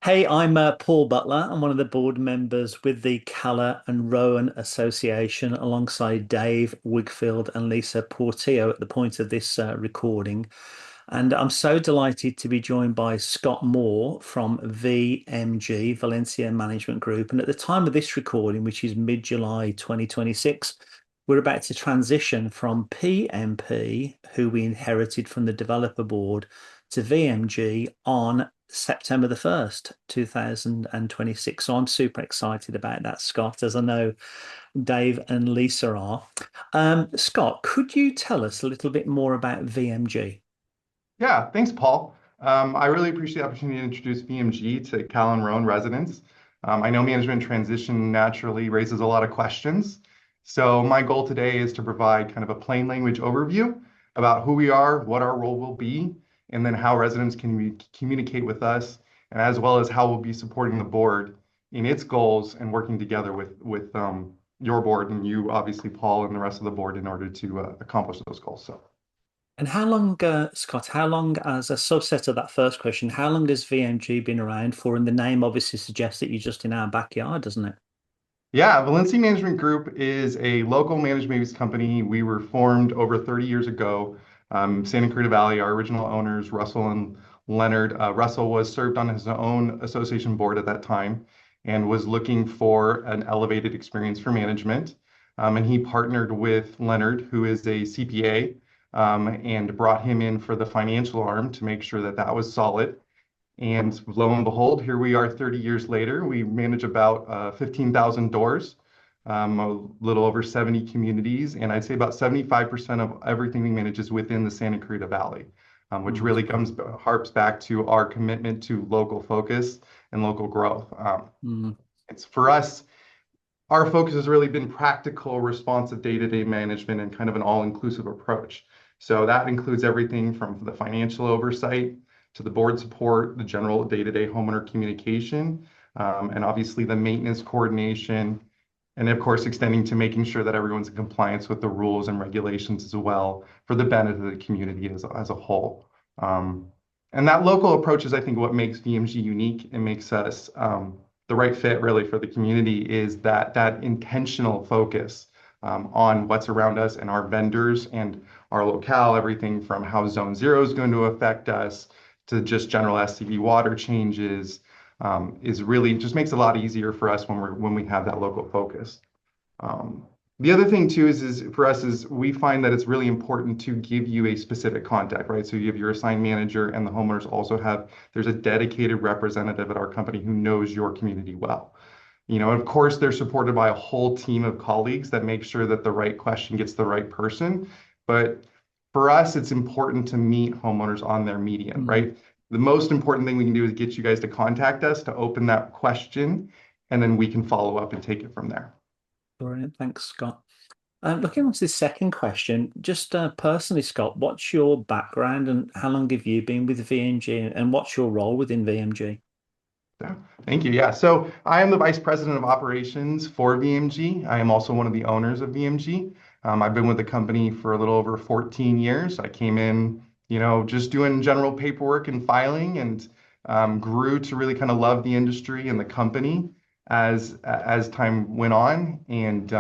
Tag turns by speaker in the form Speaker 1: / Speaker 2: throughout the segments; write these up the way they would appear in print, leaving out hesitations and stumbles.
Speaker 1: Hey, I'm Paul Butler. I'm one of the board members with the Calla and Rowan Association alongside Dave Wigfield and Lisa Portillo at the point of this recording. And I'm so delighted to be joined by Scott Moore from VMG, Valencia Management Group. And at the time of this recording, which is mid-July 2026, we're about to transition from PMP, who we inherited from the developer board, to VMG on September the 1st, 2026. So I'm super excited about that, Scott, as I know Dave and Lisa are. Scott, could you tell us a little bit more about VMG?
Speaker 2: Yeah, thanks, Paul. I really appreciate the opportunity to introduce VMG to Cal and Rowan residents. I know management transition naturally raises a lot of questions. So my goal today is to provide kind of a plain language overview about who we are, what our role will be, and then how residents can communicate with us, and as well as how we'll be supporting the board in its goals and working together with your board and you, obviously, Paul, and the rest of the board in order to accomplish those goals. So.
Speaker 1: And how long, Scott, how long, as a subset of that first question, how long has VMG been around for? And the name obviously suggests that you're just in our backyard, doesn't it?
Speaker 2: Yeah, Valencia Management Group is a local management company. We were formed over 30 years ago. Santa Cruz Valley, our original owners, Russell and Leonard. Russell was served on his own association board at that time and was looking for an elevated experience for management. And he partnered with Leonard, who is a CPA, and brought him in for the financial arm to make sure that that was solid. And lo and behold, here we are 30 years later. We manage about 15,000 doors, a little over 70 communities, and I'd say about 75% of everything we manage is within the Santa Cruz Valley, which
Speaker 1: Mm,
Speaker 2: really harps back to our commitment to local focus and local growth.
Speaker 1: mm,
Speaker 2: It's for us, our focus has really been practical, responsive day-to-day management and kind of an all-inclusive approach. So that includes everything from the financial oversight to the board support, the general day-to-day homeowner communication, and obviously the maintenance coordination, and of course, extending to making sure that everyone's in compliance with the rules and regulations as well for the benefit of the community as a whole. Um, and that local approach is, I think, what makes VMG unique and makes us the right fit really for the community is that intentional focus on what's around us and our vendors and our locale, everything from how Zone Zero is going to affect us to just general SCV water changes, is really just makes it a lot easier for us when we have that local focus. Um, the other thing too is for us is we find that it's really important to give you a specific contact, right? So you have your assigned manager and the homeowners also have, there's a dedicated representative at our company who knows your community well. And of course, they're supported by a whole team of colleagues that make sure that the right question gets the right person. But for us, it's important to meet homeowners on their median,
Speaker 1: mm.
Speaker 2: right? The most important thing we can do is get you guys to contact us to open that question, and then we can follow up and take it from there.
Speaker 1: Brilliant. Thanks, Scott. Looking on to the second question, just personally, Scott, what's your background and how long have you been with VMG and what's your role within VMG?
Speaker 2: Yeah, thank you. Yeah, so I am the Vice President of Operations for VMG. I am also one of the owners of VMG. I've been with the company for a little over 14 years. I came in, just doing general paperwork and filing and grew to really kind of love the industry and the company as time went on. And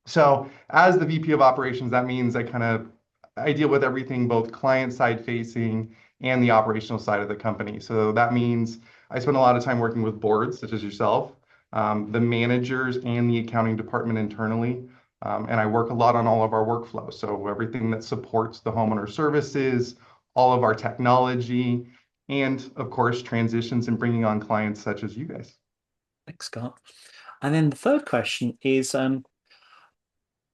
Speaker 2: so as the VP of Operations, that means I deal with everything, both client side facing and the operational side of the company. So that means I spend a lot of time working with boards such as yourself, the managers and the accounting department internally. And I work a lot on all of our workflows. So everything that supports the homeowner services, all of our technology, and of course, transitions and bringing on clients such as you guys.
Speaker 1: Thanks, Scott. And then the third question is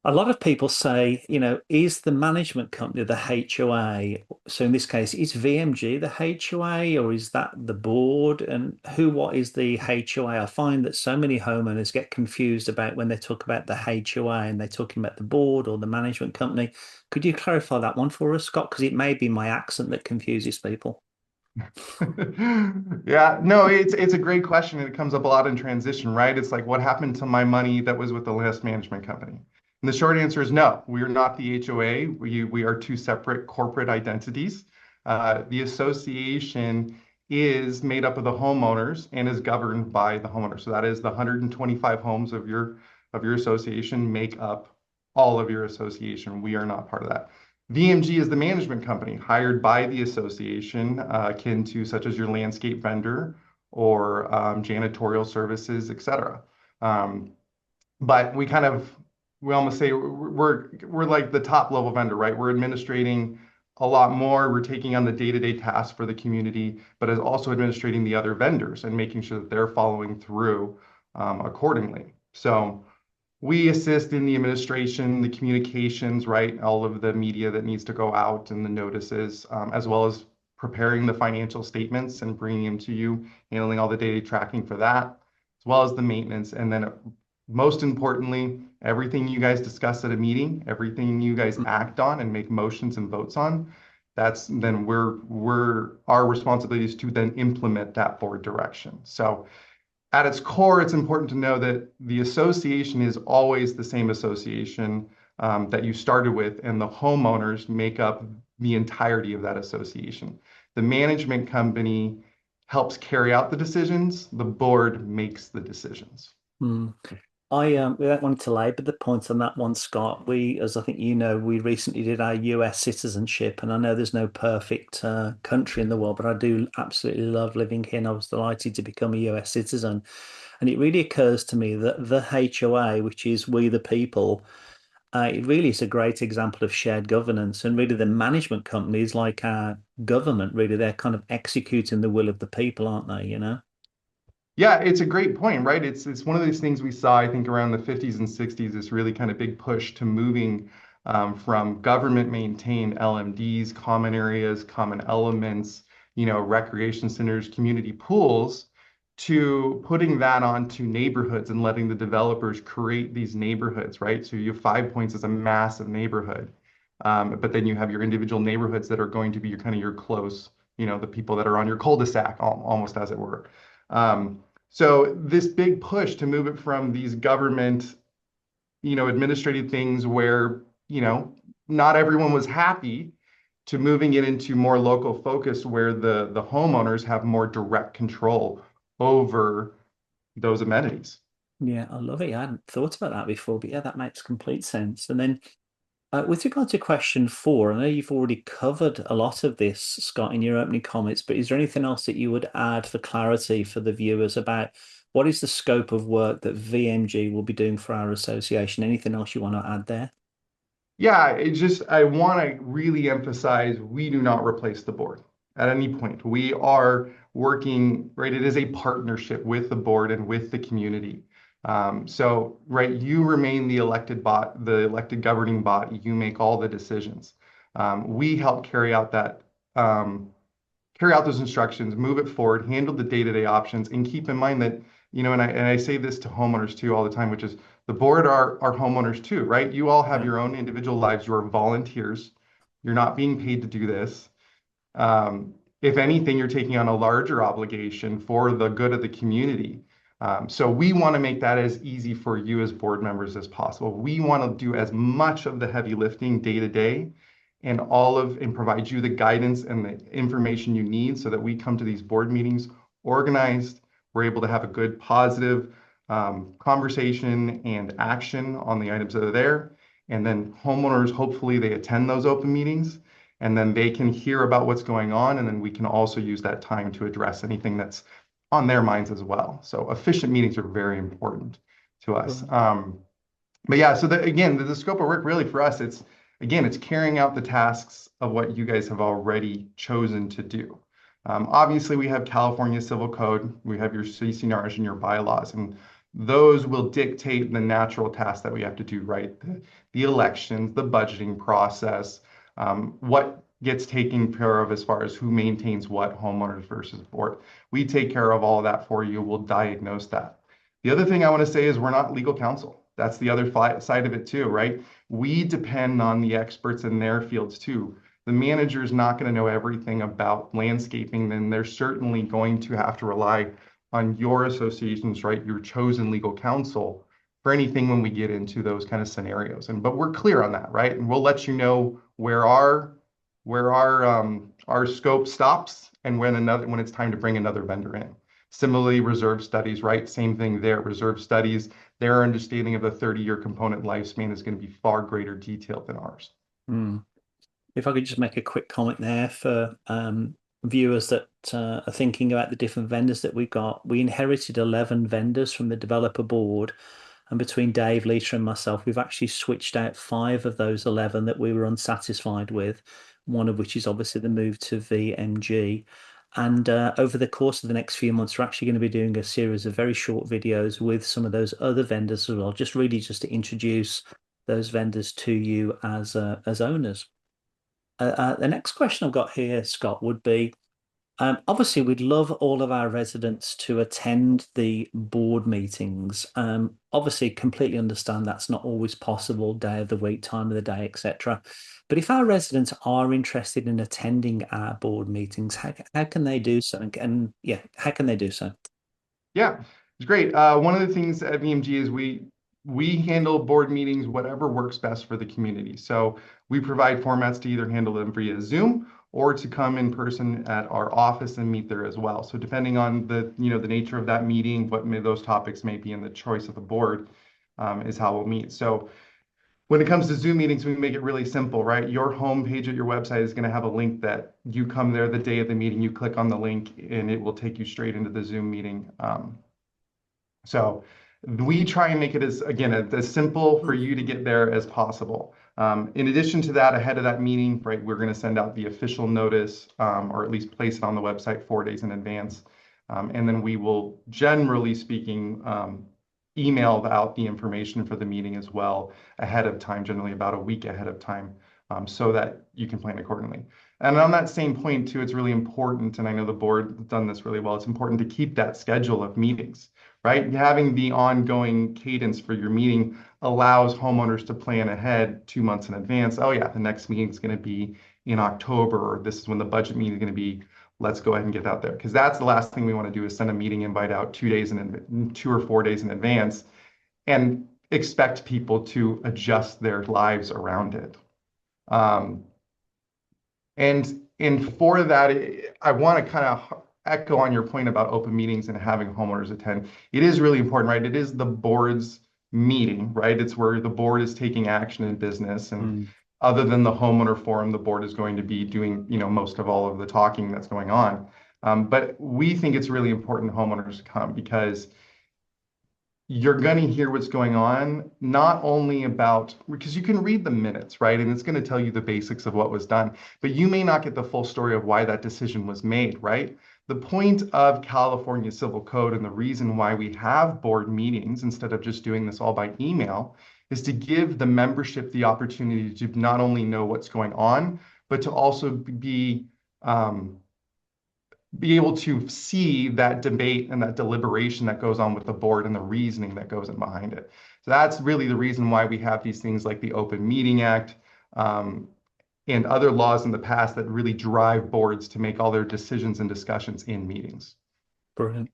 Speaker 1: a lot of people say, is the management company the HOA? So in this case, is VMG the HOA or is that the board? And what is the HOA? I find that so many homeowners get confused about when they talk about the HOA and they're talking about the board or the management company. Could you clarify that one for us, Scott? Because it may be my accent that confuses people.
Speaker 2: Yeah, no, it's a great question, and it comes up a lot in transition, right? It's like, what happened to my money that was with the last management company? And the short answer is no, we are not the HOA. We are two separate corporate identities. The association is made up of the homeowners and is governed by the homeowners. So that is the 125 homes of your association make up all of your association. We are not part of that. VMG is the management company hired by the association, akin to such as your landscape vendor or janitorial services, etc. Um, but we almost say we're like the top level vendor, right? We're administrating a lot more. We're taking on the day-to-day tasks for the community, but is also administrating the other vendors and making sure that they're following through accordingly. So we assist in the administration, the communications, right? All of the media that needs to go out and the notices, as well as preparing the financial statements and bringing them to you, handling all the data tracking for that, as well as the maintenance. And then most importantly, everything you guys discuss at a meeting, everything you guys
Speaker 1: Mhm.
Speaker 2: act on and make motions and votes on, that's then our responsibility is to then implement that board direction. So at its core, it's important to know that the association is always the same association that you started with, and the homeowners make up the entirety of that association. The management company helps carry out the decisions, the board makes the decisions.
Speaker 1: Mm. Without wanting to labour the point on that one, Scott, as I think you know, we recently did our US citizenship, and I know there's no perfect country in the world, but I do absolutely love living here, and I was delighted to become a US citizen. And it really occurs to me that the HOA, which is we the people, it really is a great example of shared governance, and really the management companies like our government, really, they're kind of executing the will of the people, aren't they, you know?
Speaker 2: Yeah, it's a great point, right? It's one of these things we saw, I think, around the 50s and 60s, this really kind of big push to moving from government maintained LMDs, common areas, common elements, recreation centers, community pools, to putting that onto neighborhoods and letting the developers create these neighborhoods, right? So you have Five Points as a massive neighborhood, but then you have your individual neighborhoods that are going to be your kind of your close, the people that are on your cul-de-sac, almost as it were. Um, so this big push to move it from these government, administrative things where, not everyone was happy to moving it into more local focus where the homeowners have more direct control over those amenities.
Speaker 1: Yeah, I love it. I hadn't thought about that before, but yeah, that makes complete sense. And then with regard to question four, I know you've already covered a lot of this, Scott, in your opening comments, but is there anything else that you would add for clarity for the viewers about what is the scope of work that VMG will be doing for our association? Anything else you want to add there?
Speaker 2: Yeah, I want to really emphasize we do not replace the board at any point. We are working, right? It is a partnership with the board and with the community. Right, you remain the elected governing body. You make all the decisions. We help um, carry out those instructions, move it forward, handle the day-to-day options, and keep in mind that, and I say this to homeowners too all the time, which is the board are homeowners too, right? You all have
Speaker 1: Yeah.
Speaker 2: your own individual lives. You are volunteers. You're not being paid to do this. Um, if anything, you're taking on a larger obligation for the good of the community. So we want to make that as easy for you as board members as possible. We want to do as much of the heavy lifting day to day and provide you the guidance and the information you need so that we come to these board meetings organized. We're able to have a good, positive conversation and action on the items that are there. And then homeowners, hopefully, they attend those open meetings and then they can hear about what's going on. And then we can also use that time to address anything that's on their minds as well. So efficient meetings are very important to us.
Speaker 1: Right.
Speaker 2: But yeah, so again, the scope of work really for us, it's carrying out the tasks of what you guys have already chosen to do. Obviously, we have California Civil Code, we have your CCNRs and your bylaws, and those will dictate the natural tasks that we have to do, right? The elections, the budgeting process, what gets taken care of as far as who maintains what, homeowners versus board. We take care of all of that for you. We'll diagnose that. The other thing I want to say is we're not legal counsel. That's the other side of it too, right? We depend on the experts in their fields too. The manager is not going to know everything about landscaping, then they're certainly going to have to rely on your associations, right? Your chosen legal counsel for anything when we get into those kind of scenarios. But we're clear on that, right? And we'll let you know where our our scope stops and when it's time to bring another vendor in. Similarly, reserve studies, right? Same thing there. Reserve studies, their understanding of the 30-year component lifespan is going to be far greater detail than ours.
Speaker 1: Mm. If I could just make a quick comment there for viewers that are thinking about the different vendors that we got. We inherited 11 vendors from the developer board, and between Dave, Lisa, and myself, we've actually switched out five of those 11 that we were unsatisfied with, one of which is obviously the move to VMG. And over the course of the next few months, we're actually going to be doing a series of very short videos with some of those other vendors as well, just really just to introduce those vendors to you as owners. The next question I've got here, Scott, would be obviously, we'd love all of our residents to attend the board meetings. Obviously, completely understand that's not always possible, day of the week, time of the day, etc. But if our residents are interested in attending our board meetings, how can they do so? And yeah, how can they do so?
Speaker 2: Yeah, it's great. One of the things at VMG is we handle board meetings whatever works best for the community. So we provide formats to either handle them via Zoom or to come in person at our office and meet there as well. So depending on the nature of that meeting, those topics may be in the choice of the board, is how we'll meet. So when it comes to Zoom meetings, we make it really simple, right? Your homepage at your website is going to have a link that you come there the day of the meeting, you click on the link, and it will take you straight into the Zoom meeting. So we try and make it as simple for you to get there as possible. In addition to that, ahead of that meeting, right, we're going to send out the official notice, or at least place it on the website 4 days in advance. And then we will, generally speaking, email out the information for the meeting as well ahead of time, generally about a week ahead of time, so that you can plan accordingly. And on that same point too, it's really important, and I know the board has done this really well, it's important to keep that schedule of meetings, right? Having the ongoing cadence for your meeting allows homeowners to plan ahead 2 months in advance. Oh yeah, the next meeting is going to be in October, or this is when the budget meeting is going to be. Let's go ahead and get out there, because that's the last thing we want to do is send a meeting invite out 2 or 4 days in advance and expect people to adjust their lives around it. Um, and for that, I want to kind of echo on your point about open meetings and having homeowners attend. It is really important, right? It is the board's meeting, right? It's where the board is taking action in business. And
Speaker 1: Mm,
Speaker 2: other than the homeowner forum, the board is going to be doing, most of all of the talking that's going on. But we think it's really important homeowners to come because you're going to hear what's going on, not only about, because you can read the minutes, right? And it's going to tell you the basics of what was done, but you may not get the full story of why that decision was made, right? The point of California Civil Code and the reason why we have board meetings instead of just doing this all by email is to give the membership the opportunity to not only know what's going on, but to also um, be able to see that debate and that deliberation that goes on with the board and the reasoning that goes in behind it. So that's really the reason why we have these things like the Open Meeting Act, and other laws in the past that really drive boards to make all their decisions and discussions in meetings.
Speaker 1: brilliant.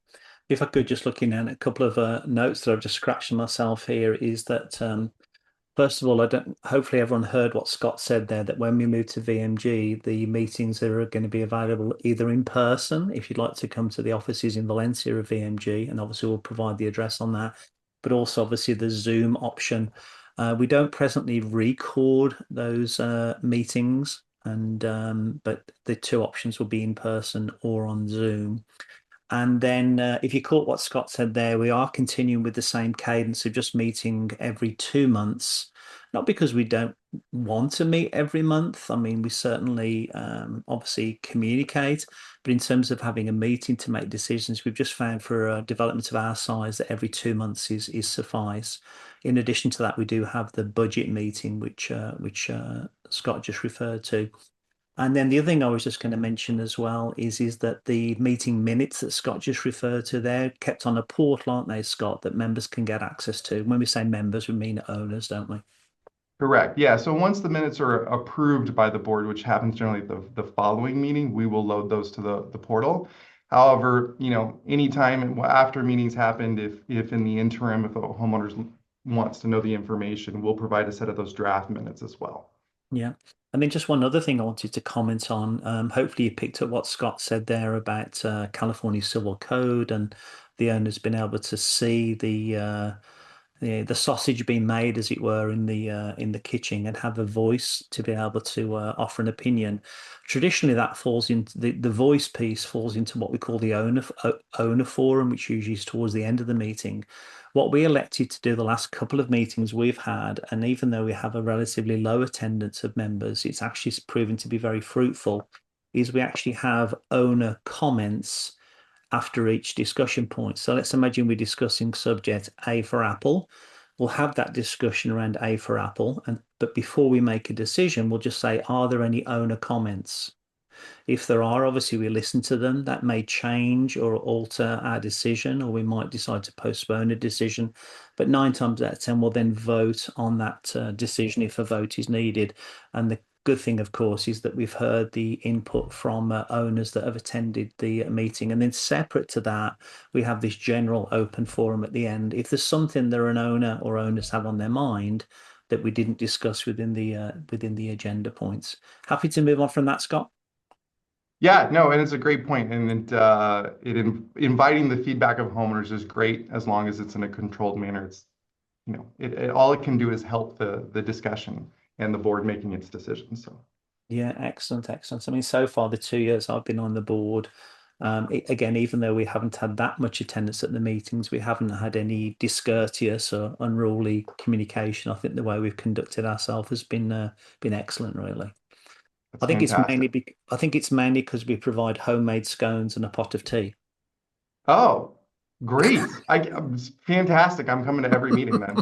Speaker 1: If I could just looking at a couple of notes that I've just scratched myself here is that first of all, I don't. Hopefully, everyone heard what Scott said there. That when we move to VMG, the meetings are going to be available either in person, if you'd like to come to the offices in Valencia of VMG, and obviously we'll provide the address on that. But also, obviously, the Zoom option. We don't presently record those meetings, and but the two options will be in person or on Zoom. And then, if you caught what Scott said there, we are continuing with the same cadence of just meeting every 2 months. Not because we don't want to meet every month. I mean, we certainly obviously communicate, but in terms of having a meeting to make decisions, we've just found for a development of our size that every 2 months is suffice. In addition to that, we do have the budget meeting, which Scott just referred to. And then the other thing I was just going to mention as well is that the meeting minutes that Scott just referred to there kept on a portal, aren't they, Scott, that members can get access to. When we say members, we mean owners, don't we?
Speaker 2: Correct. Yeah. So once the minutes are approved by the board, which happens generally the following meeting, we will load those to the portal. However, anytime after meetings happened, if in the interim, if a homeowner wants to know the information, we'll provide a set of those draft minutes as well.
Speaker 1: Yeah. And then just one other thing I wanted to comment on. Hopefully, you picked up what Scott said there about California Civil Code and the owners being able to see the sausage being made, as it were, in the kitchen and have a voice to be able to offer an opinion. Traditionally, that falls into the voice piece falls into what we call the owner forum, which usually is towards the end of the meeting. What we elected to do the last couple of meetings we've had, and even though we have a relatively low attendance of members, it's actually proven to be very fruitful, is we actually have owner comments after each discussion point. So let's imagine we're discussing subject A for Apple. We'll have that discussion around A for Apple, and but before we make a decision, we'll just say, are there any owner comments? If there are, obviously we listen to them. That may change or alter our decision, or we might decide to postpone a decision. But 9 times out of 10, we'll then vote on that decision if a vote is needed. And the good thing, of course, is that we've heard the input from owners that have attended the meeting. And then separate to that, we have this general open forum at the end. If there's something that an owner or owners have on their mind that we didn't discuss within the agenda points. Happy to move on from that, Scott.
Speaker 2: Yeah, no, and it's a great point, and inviting the feedback of homeowners is great as long as it's in a controlled manner. It's all it can do is help the discussion and the board making its decisions. So
Speaker 1: Yeah, excellent, excellent. I mean, so far the 2 years I've been on the board, again, even though we haven't had that much attendance at the meetings, we haven't had any discourteous or unruly communication. I think the way we've conducted ourselves has been excellent, really.
Speaker 2: that's fantastic.
Speaker 1: I think it's mainly because we provide homemade scones and a pot of tea.
Speaker 2: Oh, great! Fantastic. I'm coming to every meeting then.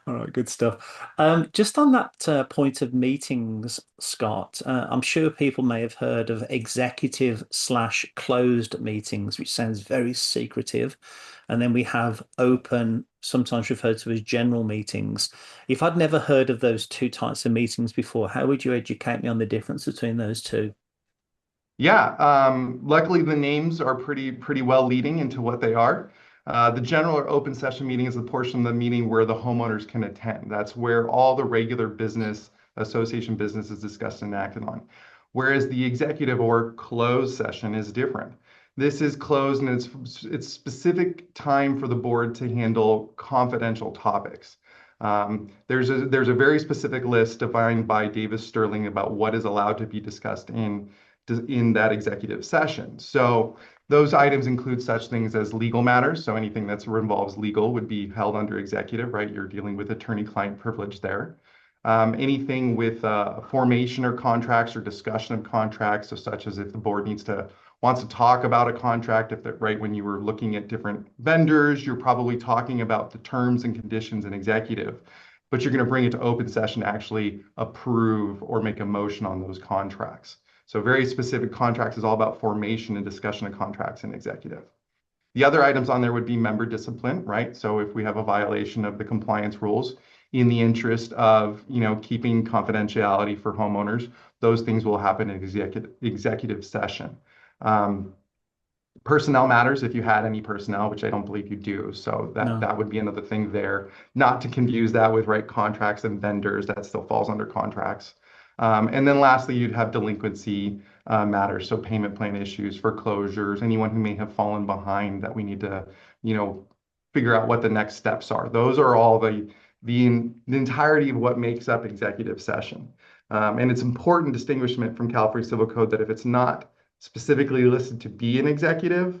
Speaker 1: All right, good stuff. Just on that point of meetings, Scott, I'm sure people may have heard of executive slash closed meetings, which sounds very secretive. And then we have open, sometimes referred to as general meetings. If I'd never heard of those two types of meetings before, how would you educate me on the difference between those two?
Speaker 2: Yeah, luckily the names are pretty well leading into what they are. The general or open session meeting is the portion of the meeting where the homeowners can attend. That's where all the regular business, association business is discussed and acted on. Whereas the executive or closed session is different. This is closed and it's specific time for the board to handle confidential topics. There's a very specific list defined by Davis Sterling about what is allowed to be discussed in that executive session. So those items include such things as legal matters. So anything that involves legal would be held under executive, right? You're dealing with attorney-client privilege there. Anything with formation or contracts or discussion of contracts, so such as if the board wants to talk about a contract, if that right when you were looking at different vendors, you're probably talking about the terms and conditions in executive, but you're going to bring it to open session to actually approve or make a motion on those contracts. So very specific contracts is all about formation and discussion of contracts in executive. The other items on there would be member discipline, right? So if we have a violation of the compliance rules in the interest of, keeping confidentiality for homeowners, those things will happen in executive session. Personnel matters if you had any personnel, which I don't believe you do. So that
Speaker 1: No.
Speaker 2: that would be another thing there. Not to confuse that with right contracts and vendors, that still falls under contracts. And then lastly, you'd have delinquency matters, so payment plan issues, foreclosures, anyone who may have fallen behind that we need to, figure out what the next steps are. Those are all the entirety of what makes up executive session. And it's important distinguishment from California Civil Code that if it's not specifically listed to be an executive,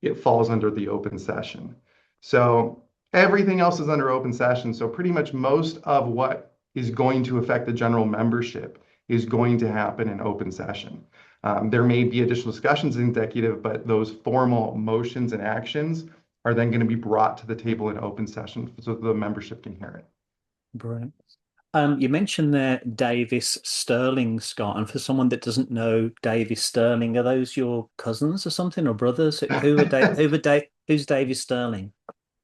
Speaker 2: it falls under the open session. So everything else is under open session. So pretty much most of what is going to affect the general membership is going to happen in open session. There may be additional discussions in executive, but those formal motions and actions are then going to be brought to the table in open session so the membership can hear it.
Speaker 1: Brilliant. You mentioned there Davis Sterling, Scott, and for someone that doesn't know Davis Sterling, are those your cousins or something or brothers? Who's Davis Sterling?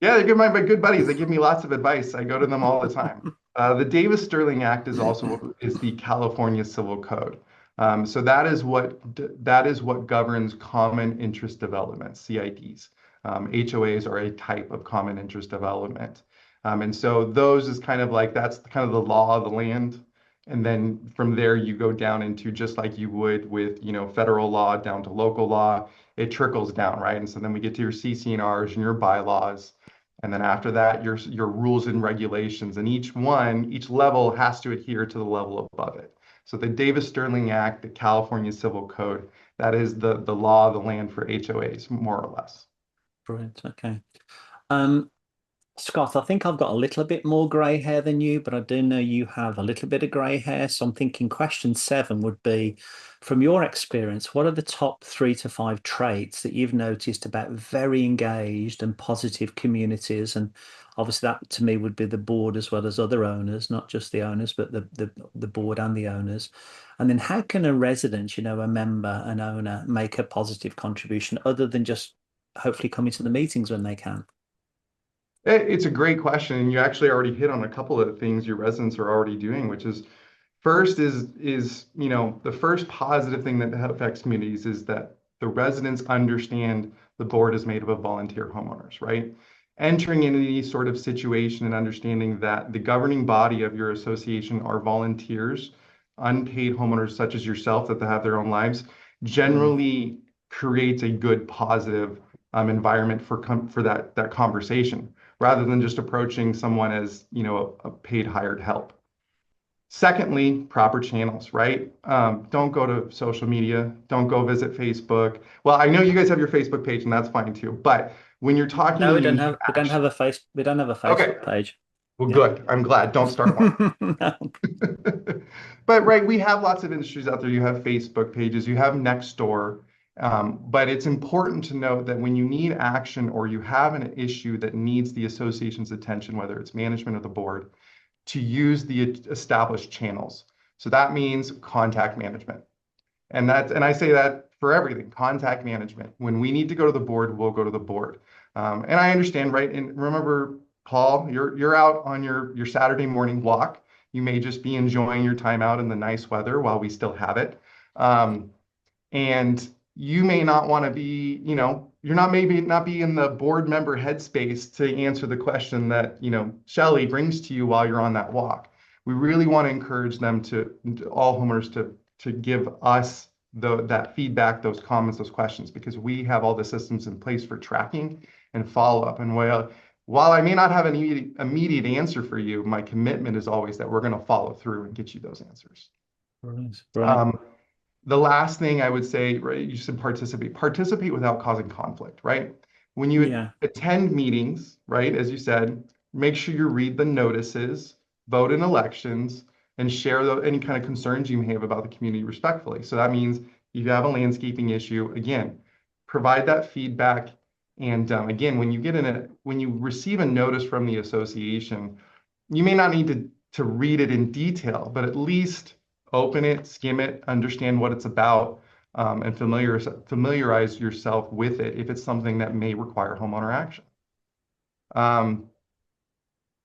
Speaker 2: Yeah, they're my good buddies. They give me lots of advice. I go to them all the time. The Davis-Sterling Act is the California Civil Code. So that is what governs common interest development, CIDs. HOAs are a type of common interest development. And so those is kind of like that's kind of the law of the land. And then from there, you go down into just like you would with, federal law down to local law, it trickles down, right? And so then we get to your CC&Rs and your bylaws. And then after that, your rules and regulations. And each level has to adhere to the level above it. So the Davis-Sterling Act, the California Civil Code, that is the law of the land for HOAs, more or less.
Speaker 1: Brilliant. Okay. Um, Scott, I think I've got a little bit more grey hair than you, but I do know you have a little bit of grey hair. So I'm thinking question seven would be, from your experience, what are the top 3 to 5 traits that you've noticed about very engaged and positive communities? And obviously that to me would be the board as well as other owners, not just the owners, but the board and the owners. And then how can a resident, a member, an owner, make a positive contribution other than just hopefully coming to the meetings when they can?
Speaker 2: It's a great question, and you actually already hit on a couple of the things your residents are already doing, which is first is the first positive thing that affects communities is that the residents understand the board is made up of volunteer homeowners, right? Entering into any sort of situation and understanding that the governing body of your association are volunteers, unpaid homeowners such as yourself that have their own lives,
Speaker 1: Mm,
Speaker 2: generally creates a good positive environment for that conversation rather than just approaching someone as a paid hired help. Secondly, proper channels, right? Don't go to social media. Don't go visit Facebook. Well, I know you guys have your Facebook page, and that's fine too. But when you're talking
Speaker 1: No,
Speaker 2: and you need action,
Speaker 1: we don't have a
Speaker 2: okay,
Speaker 1: Facebook page.
Speaker 2: well,
Speaker 1: Yeah.
Speaker 2: good. I'm glad. Don't start one.
Speaker 1: No.
Speaker 2: But right, we have lots of industries out there. You have Facebook pages, you have Nextdoor. But it's important to note that when you need action or you have an issue that needs the association's attention, whether it's management or the board, to use the established channels. So that means contact management. And I say that for everything, contact management. When we need to go to the board, we'll go to the board. And I understand, right? And remember, Paul, you're out on your Saturday morning walk. You may just be enjoying your time out in the nice weather while we still have it. Um, and you may not want to be, you're not maybe not be in the board member headspace to answer the question that, Shelley brings to you while you're on that walk. We really want to encourage them all homeowners to give us that feedback, those comments, those questions, because we have all the systems in place for tracking and follow up. And while I may not have an immediate answer for you, my commitment is always that we're going to follow through and get you those answers.
Speaker 1: Brilliant. Brilliant.
Speaker 2: Um, the last thing I would say, right, you said participate without causing conflict, right? When you
Speaker 1: Yeah.
Speaker 2: attend meetings, right, as you said, make sure you read the notices, vote in elections, and share any kind of concerns you may have about the community respectfully. So that means if you have a landscaping issue, again, provide that feedback. And again, when you receive a notice from the association, you may not need to read it in detail, but at least open it, skim it, understand what it's about, and familiarize yourself with it if it's something that may require homeowner action. Um,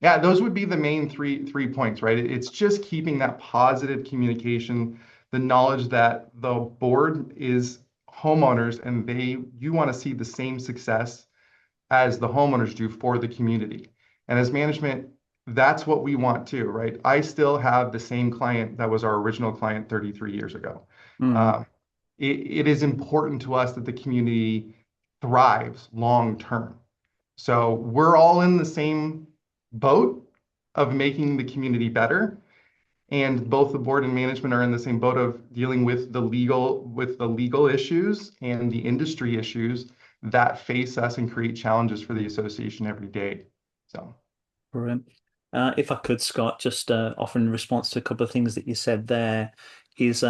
Speaker 2: yeah, those would be the main three points, right? It's just keeping that positive communication, the knowledge that the board is homeowners and you want to see the same success as the homeowners do for the community. And as management, that's what we want too, right? I still have the same client that was our original client 33 years ago.
Speaker 1: Mm,
Speaker 2: Um, it is important to us that the community thrives long term. So we're all in the same boat of making the community better. And both the board and management are in the same boat of dealing with the legal issues and the industry issues that face us and create challenges for the association every day. So,
Speaker 1: brilliant. If I could, Scott, just offering in response to a couple of things that you said there, is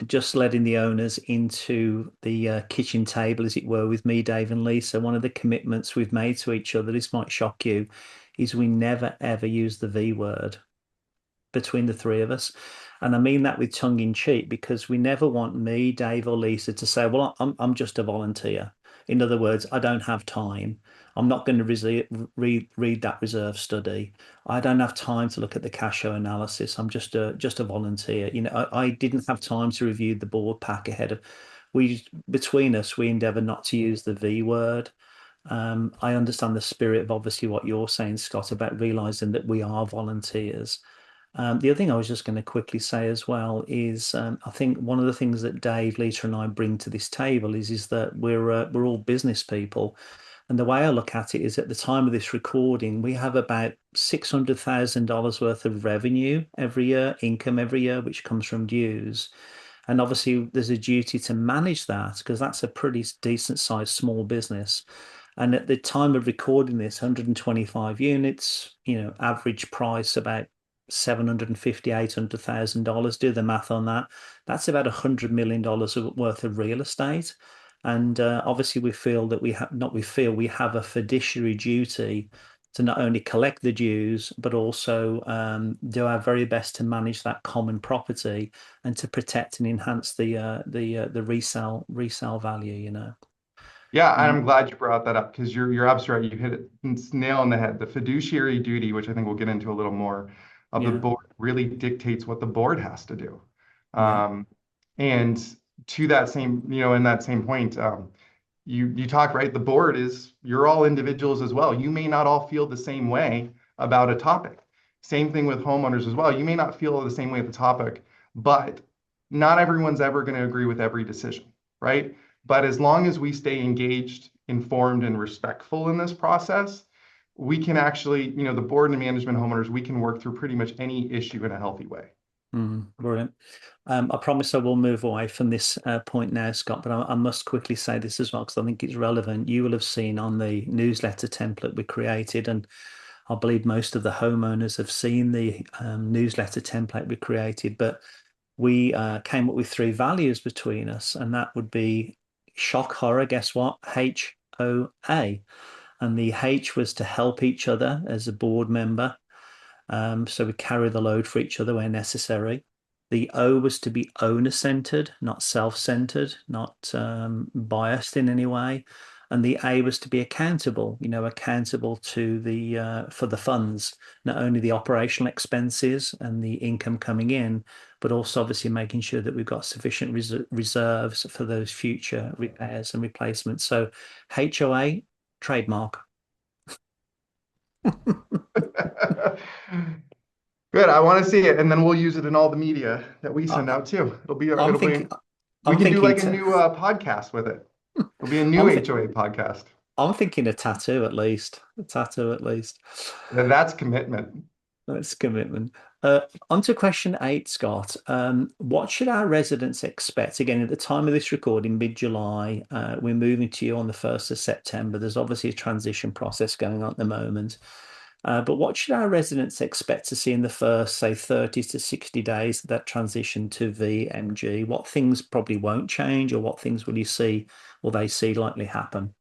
Speaker 1: just letting the owners into the kitchen table, as it were, with me, Dave, and Lisa. One of the commitments we've made to each other, this might shock you, is we never ever use the V word between the three of us. And I mean that with tongue in cheek because we never want me, Dave, or Lisa to say, well, I'm just a volunteer. In other words, I don't have time. I'm not going to read that reserve study. I don't have time to look at the cash flow analysis. I'm just a volunteer. I didn't have time to review the board pack ahead of. We between us, we endeavour not to use the V word. I understand the spirit of obviously what you're saying, Scott, about realizing that we are volunteers. The other thing I was just going to quickly say as well is I think one of the things that Dave, Lita, and I bring to this table is that we're all business people, and the way I look at it is at the time of this recording, we have about $600,000 worth of revenue every year, income every year, which comes from dues. And obviously, there's a duty to manage that because that's a pretty decent sized small business. And at the time of recording this, 125 units, average price about 750, $800,000. Do the math on that. That's about $100 million worth of real estate. And obviously, we feel that we have not we feel we have a fiduciary duty to not only collect the dues, but also do our very best to manage that common property and to protect and enhance the resale value,
Speaker 2: Yeah, I'm
Speaker 1: Um,
Speaker 2: glad you brought that up because you're absolutely right. You hit it nail on the head. The fiduciary duty, which I think we'll get into a little more, of the
Speaker 1: yeah,
Speaker 2: board really dictates what the board has to do.
Speaker 1: yeah.
Speaker 2: Um, and to that same, in that same point, you talk, right? The board is, you're all individuals as well. You may not all feel the same way about a topic. Same thing with homeowners as well. You may not feel the same way at the topic, but not everyone's ever going to agree with every decision, right? But as long as we stay engaged, informed, and respectful in this process, we can actually, the board and management homeowners, we can work through pretty much any issue in a healthy way.
Speaker 1: Brilliant. I promise I will move away from this point now, Scott, but I must quickly say this as well because I think it's relevant. You will have seen on the newsletter template we created, and I believe most of the homeowners have seen the newsletter template we created, but we came up with three values between us, and that would be shock, horror, guess what? HOA. And the H was to help each other as a board member. So we carry the load for each other where necessary. The O was to be owner-centered, not self-centered, not biased in any way. And the A was to be accountable, accountable to the for the funds, not only the operational expenses and the income coming in, but also obviously making sure that we've got sufficient reserves for those future repairs and replacements. So HOA, trademark.
Speaker 2: Good. I want to see it, and then we'll use it in all the media that we send
Speaker 1: I,
Speaker 2: out too.
Speaker 1: I'm
Speaker 2: It'll be.
Speaker 1: thinking,
Speaker 2: We
Speaker 1: I'm
Speaker 2: can do
Speaker 1: thinking,
Speaker 2: like a
Speaker 1: t
Speaker 2: new podcast with it. It'll be a new
Speaker 1: I'm th
Speaker 2: HOA podcast.
Speaker 1: I'm thinking a tattoo at least. A tattoo at least.
Speaker 2: And that's commitment.
Speaker 1: That's commitment. On to question 8, Scott. What should our residents expect? Again, at the time of this recording, mid-July, we're moving to you on the 1st of September. There's obviously a transition process going on at the moment. But what should our residents expect to see in the first, say, 30 to 60 days of that transition to VMG? What things probably won't change, or what things will they see likely happen?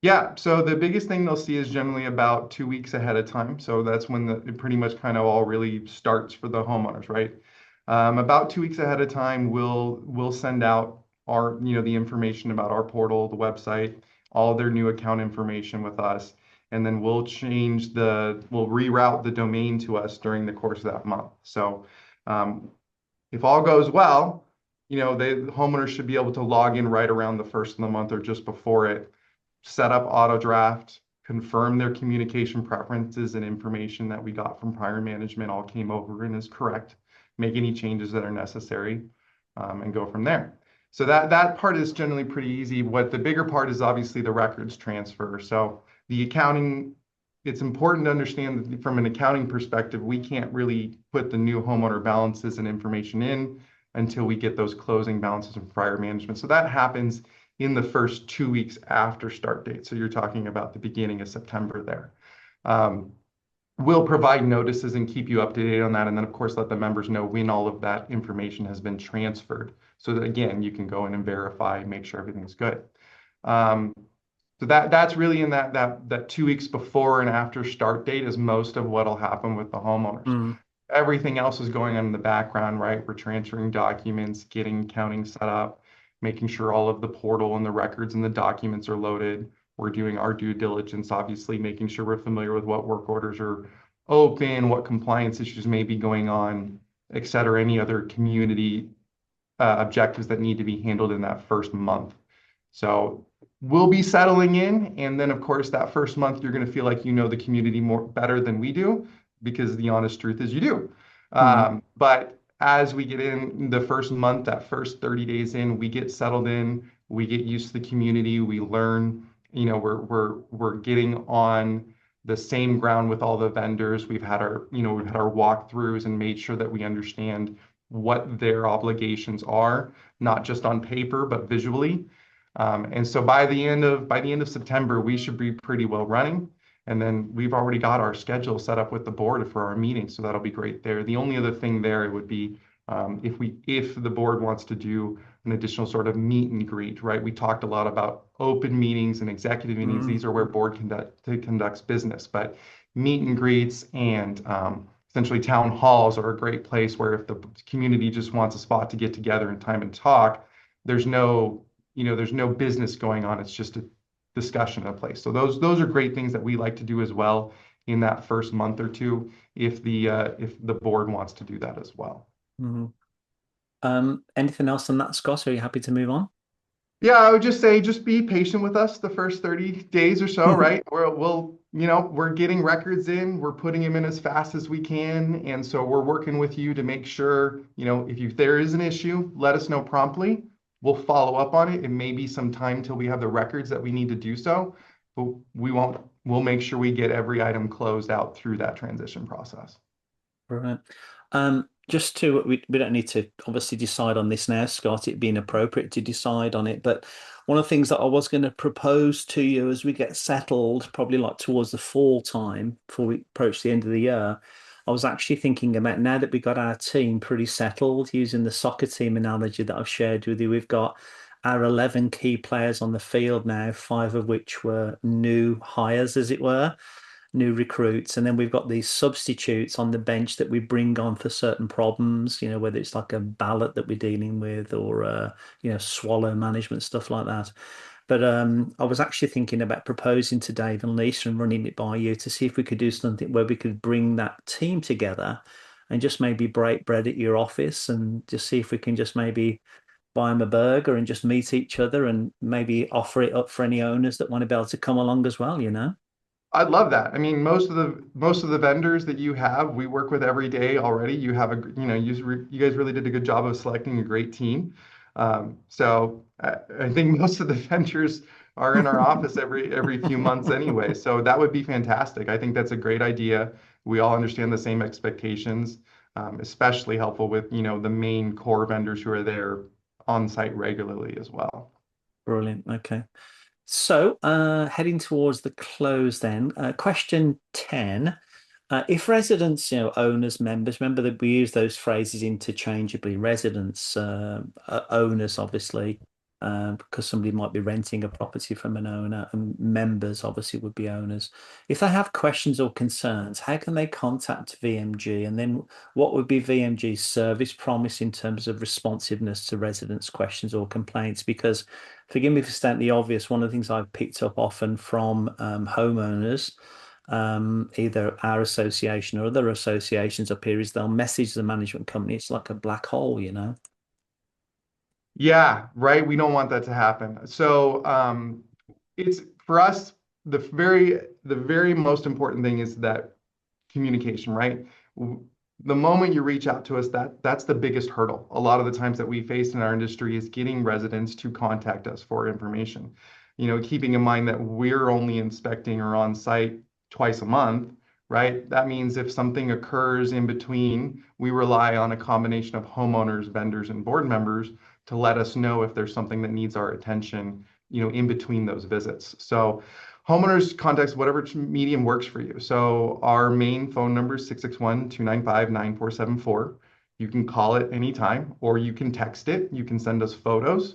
Speaker 2: Yeah, so the biggest thing they'll see is generally about 2 weeks ahead of time. So that's when it pretty much kind of all really starts for the homeowners, right? About 2 weeks ahead of time, we'll send out our, the information about our portal, the website, all their new account information with us, and then we'll reroute the domain to us during the course of that month. So um, if all goes well, the homeowners should be able to log in right around the first of the month or just before it, set up auto draft, confirm their communication preferences and information that we got from prior management all came over and is correct, make any changes that are necessary, and go from there. So that part is generally pretty easy. What the bigger part is obviously the records transfer. So the accounting, it's important to understand that from an accounting perspective, we can't really put the new homeowner balances and information in until we get those closing balances from prior management. So that happens in the first 2 weeks after start date. So you're talking about the beginning of September there. We'll provide notices and keep you up to date on that. And then, of course, let the members know when all of that information has been transferred. So that, again, you can go in and verify, make sure everything's good. So that's really in that 2 weeks before and after start date is most of what'll happen with the homeowners.
Speaker 1: Mm,
Speaker 2: Everything else is going on in the background, right? We're transferring documents, getting counting set up, making sure all of the portal and the records and the documents are loaded. We're doing our due diligence, obviously, making sure we're familiar with what work orders are open, what compliance issues may be going on, et cetera, any other community objectives that need to be handled in that first month. So we'll be settling in. And then, of course, that first month, you're going to feel like you know the community more better than we do, because the honest truth is you do.
Speaker 1: Mm,
Speaker 2: But as we get in the first month, that first 30 days in, we get settled in, we get used to the community, we learn, we're getting on the same ground with all the vendors. We've had our walkthroughs and made sure that we understand what their obligations are, not just on paper, but visually. And so by the end of September, we should be pretty well running. And then we've already got our schedule set up with the board for our meeting, so that'll be great there. The only other thing there would be if the board wants to do an additional sort of meet and greet, right? We talked a lot about open meetings and executive meetings.
Speaker 1: mm,
Speaker 2: These are where conducts business, but meet and greets and essentially town halls are a great place where if the community just wants a spot to get together in time and talk, there's no, there's no business going on. It's just a discussion in a place. So those are great things that we like to do as well in that first month or two if the board wants to do that as well.
Speaker 1: mm. Anything else on that, Scott? Are you happy to move on?
Speaker 2: Yeah, I would just say just be patient with us the first 30 days or so, right? We're getting records in, we're putting them in as fast as we can, and so we're working with you to make sure, if there is an issue, let us know promptly. We'll follow up on it. It may be some time till we have the records that we need to do so, but we'll make sure we get every item closed out through that transition process.
Speaker 1: Right. Just to, we don't need to obviously decide on this now, Scott. It'd be inappropriate to decide on it. But one of the things that I was going to propose to you as we get settled, probably like towards the fall time, before we approach the end of the year, I was actually thinking about now that we got our team pretty settled, using the soccer team analogy that I've shared with you, we've got our 11 key players on the field now, five of which were new hires, as it were, new recruits, and then we've got these substitutes on the bench that we bring on for certain problems, whether it's like a ballot that we're dealing with or swallow management, stuff like that. But I was actually thinking about proposing to Dave and Lisa and running it by you to see if we could do something where we could bring that team together and just maybe break bread at your office and just see if we can just maybe buy them a burger and just meet each other and maybe offer it up for any owners that want to be able to come along as well.
Speaker 2: I'd love that. I mean, most of the vendors that you have, we work with every day already. You have you guys really did a good job of selecting a great team. I think most of the vendors are in our office every few months anyway. So that would be fantastic. I think that's a great idea. We all understand the same expectations, especially helpful with, the main core vendors who are there on site regularly as well.
Speaker 1: Brilliant. Okay. So, heading towards the close then, question 10. If residents, owners, members, remember that we use those phrases interchangeably, residents, owners, obviously, because somebody might be renting a property from an owner, and members obviously would be owners. If they have questions or concerns, how can they contact VMG? And then what would be VMG's service promise in terms of responsiveness to residents' questions or complaints? Because forgive me for stating the obvious, one of the things I've picked up often from homeowners, either our association or other associations up here, is they'll message the management company. It's like a black hole.
Speaker 2: Yeah, right. We don't want that to happen. So it's for us, the very most important thing is that communication, right? The moment you reach out to us, that's the biggest hurdle. A lot of the times that we face in our industry is getting residents to contact us for information. Keeping in mind that we're only inspecting or on site twice a month, right? That means if something occurs in between, we rely on a combination of homeowners, vendors, and board members to let us know if there's something that needs our attention, in between those visits. So homeowners contacts whatever medium works for you. So our main phone number is 661-295-9474. You can call it anytime, or you can text it. You can send us photos,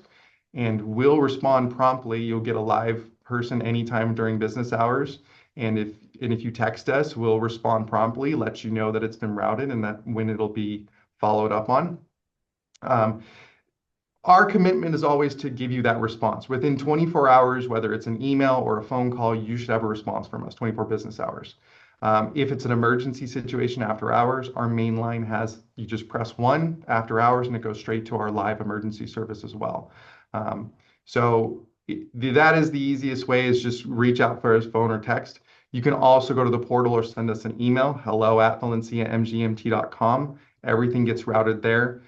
Speaker 2: and we'll respond promptly. You'll get a live person anytime during business hours. And if you text us, we'll respond promptly, let you know that it's been routed and that when it'll be followed up on. Um, our commitment is always to give you that response. Within 24 hours, whether it's an email or a phone call, you should have a response from us, 24 business hours. If it's an emergency situation after hours, our main line you just press 1 after hours and it goes straight to our live emergency service as well. That is the easiest way, is just reach out for us, phone or text. You can also go to the portal or send us an email, hello@valenciamgmt.com, Everything gets routed there.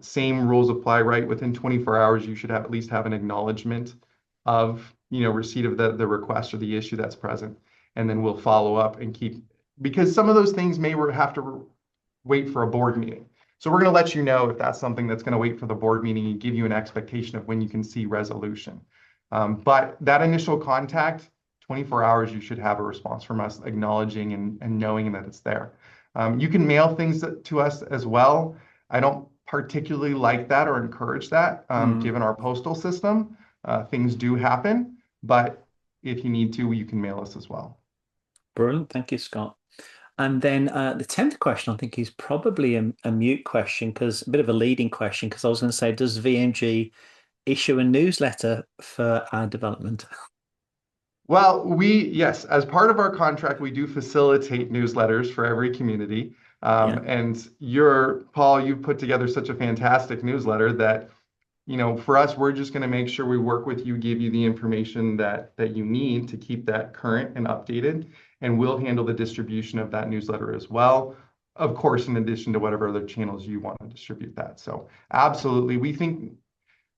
Speaker 2: Same rules apply, right? Within 24 hours, you should have at least have an acknowledgement of, receipt of the request or the issue that's present. And then we'll follow up and keep, because some of those things may have to wait for a board meeting. So we're going to let you know if that's something that's going to wait for the board meeting and give you an expectation of when you can see resolution. But that initial contact, 24 hours, you should have a response from us acknowledging and knowing that it's there. You can mail things to us as well. I don't particularly like that or encourage that,
Speaker 1: Mm,
Speaker 2: given our postal system. Things do happen, but if you need to, you can mail us as well.
Speaker 1: brilliant. Thank you, Scott. And then the 10th question, I think, is probably a mute question because a bit of a leading question because I was going to say, does VMG issue a newsletter for our development?
Speaker 2: Well, yes, as part of our contract, we do facilitate newsletters for every community.
Speaker 1: Yeah.
Speaker 2: And Paul, you put together such a fantastic newsletter that, for us, we're just going to make sure we work with you, give you the information that you need to keep that current and updated, and we'll handle the distribution of that newsletter as well. Of course, in addition to whatever other channels you want to distribute that. So absolutely, we think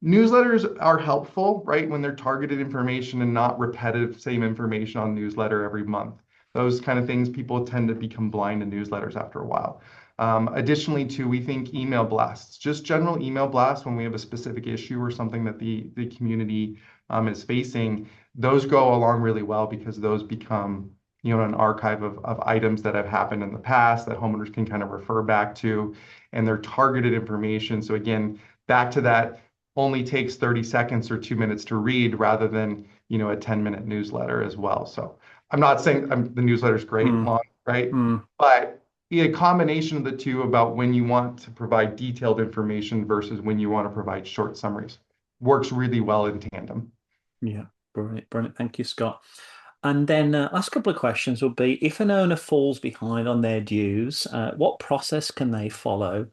Speaker 2: newsletters are helpful, right? When they're targeted information and not repetitive, same information on newsletter every month. Those kind of things, people tend to become blind to newsletters after a while. Additionally, too, we think email blasts, just general email blasts when we have a specific issue or something that the community is facing, those go along really well because those become, an archive of items that have happened in the past that homeowners can kind of refer back to, and they're targeted information. So again, back to that only takes 30 seconds or 2 minutes to read rather than, a 10-minute newsletter as well. So I'm not saying the newsletter is great,
Speaker 1: Mm,
Speaker 2: long, right?
Speaker 1: mm,
Speaker 2: But a combination of the two about when you want to provide detailed information versus when you want to provide short summaries works really well in tandem.
Speaker 1: yeah. Brilliant. Brilliant. Thank you, Scott. And then last couple of questions will be if an owner falls behind on their dues, what process can they follow?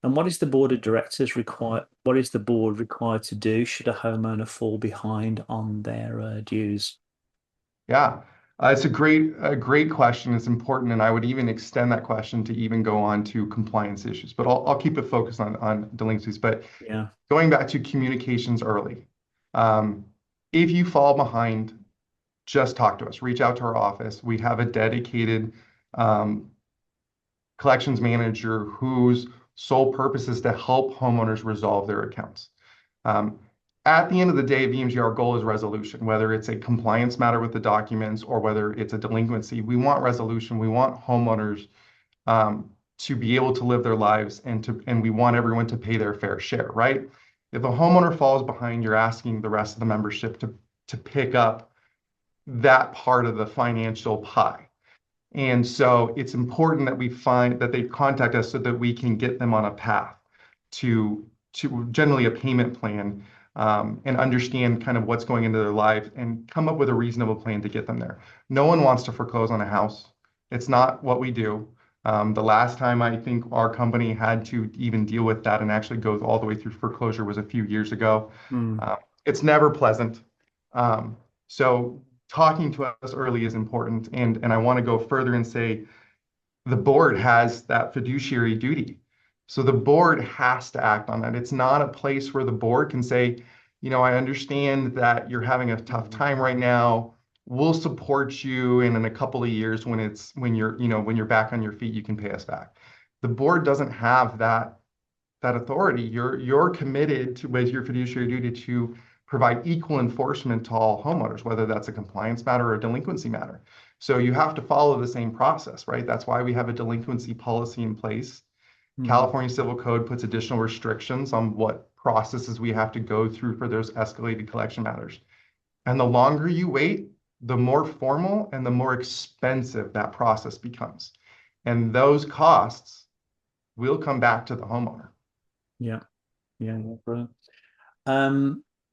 Speaker 1: And what is the board of directors require? What is the board required to do should a homeowner fall behind on their dues?
Speaker 2: Yeah, it's a great question. It's important, and I would even extend that question to even go on to compliance issues. But I'll keep it focused on delinquencies. But
Speaker 1: Yeah.
Speaker 2: going back to communications early, um, if you fall behind, just talk to us. Reach out to our office. We have a dedicated um, collections manager whose sole purpose is to help homeowners resolve their accounts. Um, at the end of the day, VMG, our goal is resolution, whether it's a compliance matter with the documents or whether it's a delinquency. We want resolution. We want homeowners to be able to live their lives and we want everyone to pay their fair share, right? If a homeowner falls behind, you're asking the rest of the membership to pick up that part of the financial pie. And so it's important that we find that they contact us so that we can get them on a path to generally a payment plan, and understand kind of what's going into their life and come up with a reasonable plan to get them there. No one wants to foreclose on a house. It's not what we do. The last time I think our company had to even deal with that and actually go all the way through foreclosure was a few years ago.
Speaker 1: Mm,
Speaker 2: It's never pleasant. So talking to us early is important. And I want to go further and say the board has that fiduciary duty. So the board has to act on that. It's not a place where the board can say, I understand that you're having a tough time right now. We'll support you, and in a couple of years when you're back on your feet, you can pay us back. The board doesn't have that authority. You're committed to with your fiduciary duty to provide equal enforcement to all homeowners, whether that's a compliance matter or a delinquency matter. So you have to follow the same process, right? That's why we have a delinquency policy in place.
Speaker 1: mm,
Speaker 2: California Civil Code puts additional restrictions on what processes we have to go through for those escalated collection matters. And the longer you wait, the more formal and the more expensive that process becomes. And those costs will come back to the homeowner.
Speaker 1: yeah. Yeah. Yeah. Brilliant.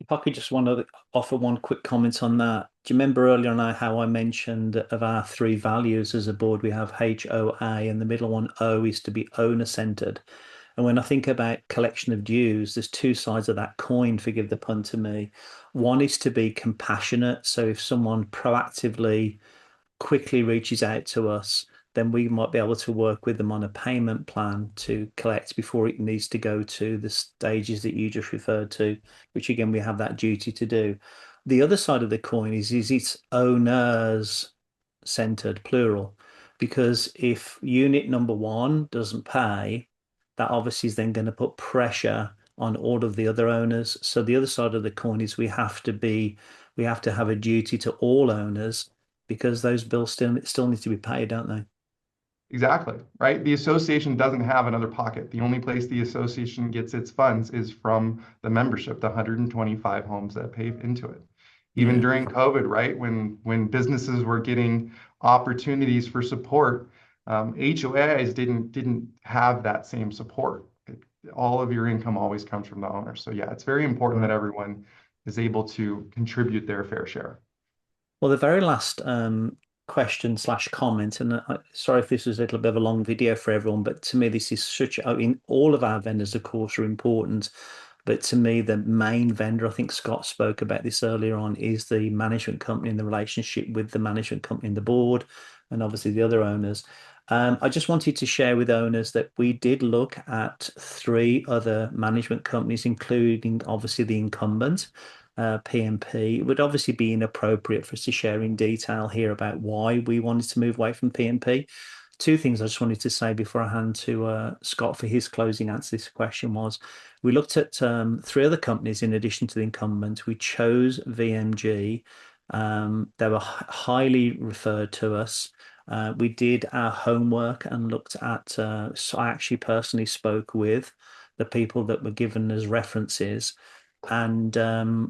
Speaker 1: If I could just want to offer one quick comment on that. Do you remember earlier on how I mentioned of our three values as a board, we have HOA and the middle one O is to be owner centered. And when I think about collection of dues, there's two sides of that coin, forgive the pun to me. One is to be compassionate. So if someone proactively quickly reaches out to us, then we might be able to work with them on a payment plan to collect before it needs to go to the stages that you just referred to, which again, we have that duty to do. The other side of the coin is it's owners centered, plural, because if unit number one doesn't pay, that obviously is then going to put pressure on all of the other owners. So the other side of the coin is we have to have a duty to all owners because those bills still need to be paid, don't they?
Speaker 2: Exactly, right? The association doesn't have another pocket. The only place the association gets its funds is from the membership, the 125 homes that pay into it. Even
Speaker 1: Yeah.
Speaker 2: during COVID, right? When businesses were getting opportunities for support, HOAs didn't have that same support. All of your income always comes from the owner. So yeah, it's very important that
Speaker 1: Right.
Speaker 2: everyone is able to contribute their fair share.
Speaker 1: Well, the very last question slash comment, and sorry if this was a little bit of a long video for everyone, but to me, this is such, I mean, all of our vendors, of course, are important. But to me, the main vendor, I think Scott spoke about this earlier on, is the management company and the relationship with the management company and the board, and obviously the other owners. I just wanted to share with owners that we did look at three other management companies, including obviously the incumbent. PMP. It would obviously be inappropriate for us to share in detail here about why we wanted to move away from PMP. Two things I just wanted to say before I hand to Scott for his closing answer to this question was we looked at three other companies in addition to the incumbent. We chose VMG. They were highly referred to us. We did our homework and looked at, so I actually personally spoke with the people that were given as references and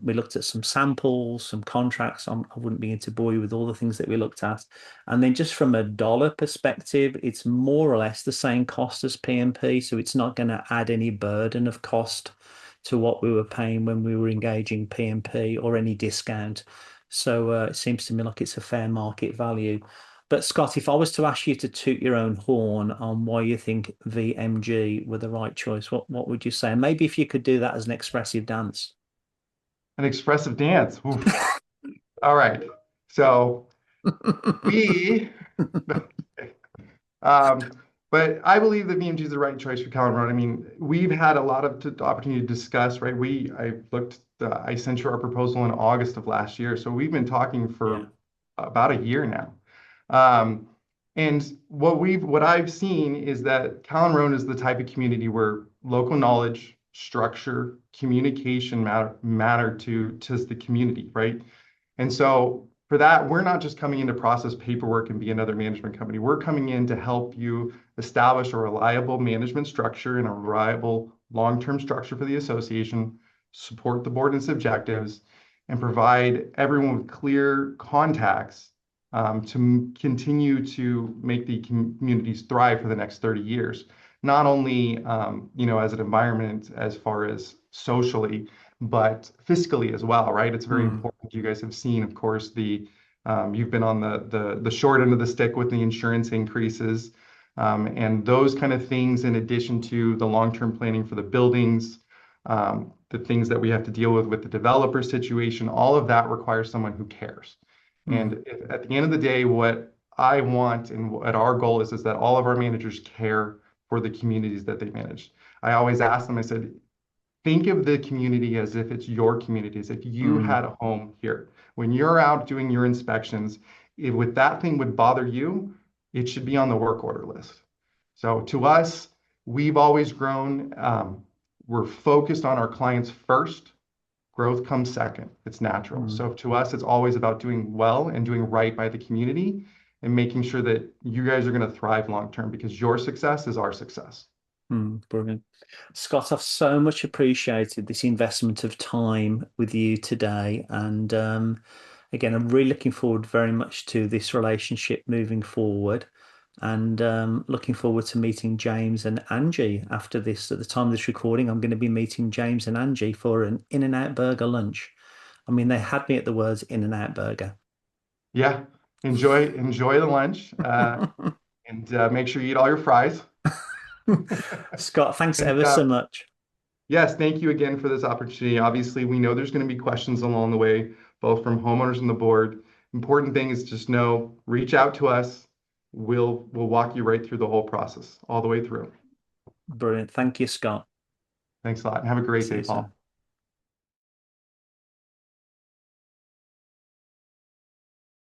Speaker 1: we looked at some samples, some contracts. I wouldn't begin to bore you with all the things that we looked at. And then just from a dollar perspective, it's more or less the same cost as PMP. So it's not going to add any burden of cost to what we were paying when we were engaging PMP or any discount. So it seems to me like it's a fair market value. But Scott, if I was to ask you to toot your own horn on why you think VMG were the right choice, what would you say? And maybe if you could do that as an expressive dance.
Speaker 2: An expressive dance. Oof. All right. So we Um, but I believe that VMG is the right choice for Calvin Road. I mean, we've had a lot of opportunity to discuss, right? I sent you our proposal in August of last year. So we've been talking
Speaker 1: Yeah.
Speaker 2: for about a year now. Um, and what I've seen is that Calvin Road is the type of community where local knowledge, structure, communication matter to the community, right? And so for that, we're not just coming in to process paperwork and be another management company. We're coming in to help you establish a reliable management structure and a reliable long-term structure for the association, support the board and its objectives, and provide everyone with clear contacts to continue to make the communities thrive for the next 30 years. Not only, as an environment, as far as socially, but fiscally as well, right? It's very
Speaker 1: Mm,
Speaker 2: important. You guys have seen, of course, you've been on the short end of the stick with the insurance increases, and those kind of things, in addition to the long-term planning for the buildings, the things that we have to deal with the developer situation, all of that requires someone who cares.
Speaker 1: mm,
Speaker 2: And at the end of the day, what I want and what our goal is that all of our managers care for the communities that they manage. I always ask them, I said, think of the community as if it's your community, as if you
Speaker 1: mm,
Speaker 2: had a home here. When you're out doing your inspections, if that thing would bother you, it should be on the work order list. So to us, we've always grown. We're focused on our clients first. Growth comes second. It's natural.
Speaker 1: mm.
Speaker 2: So to us, it's always about doing well and doing right by the community and making sure that you guys are going to thrive long term because your success is our success.
Speaker 1: Brilliant. Scott, I've so much appreciated this investment of time with you today. And again, I'm really looking forward very much to this relationship moving forward. And looking forward to meeting James and Angie after this. At the time of this recording, I'm going to be meeting James and Angie for an In-N-Out burger lunch. I mean, they had me at the words In-N-Out burger.
Speaker 2: Yeah, enjoy the lunch, and make sure you eat all your fries.
Speaker 1: Scott, thanks
Speaker 2: And
Speaker 1: ever so much.
Speaker 2: yes, thank you again for this opportunity. Obviously, we know there's going to be questions along the way, both from homeowners and the board. Important thing is just know, reach out to us. we'll walk you right through the whole process, all the way through.
Speaker 1: Brilliant. Thank you, Scott.
Speaker 2: Thanks a lot, and have a great
Speaker 1: See
Speaker 2: day,
Speaker 1: you
Speaker 2: Paul.
Speaker 1: soon.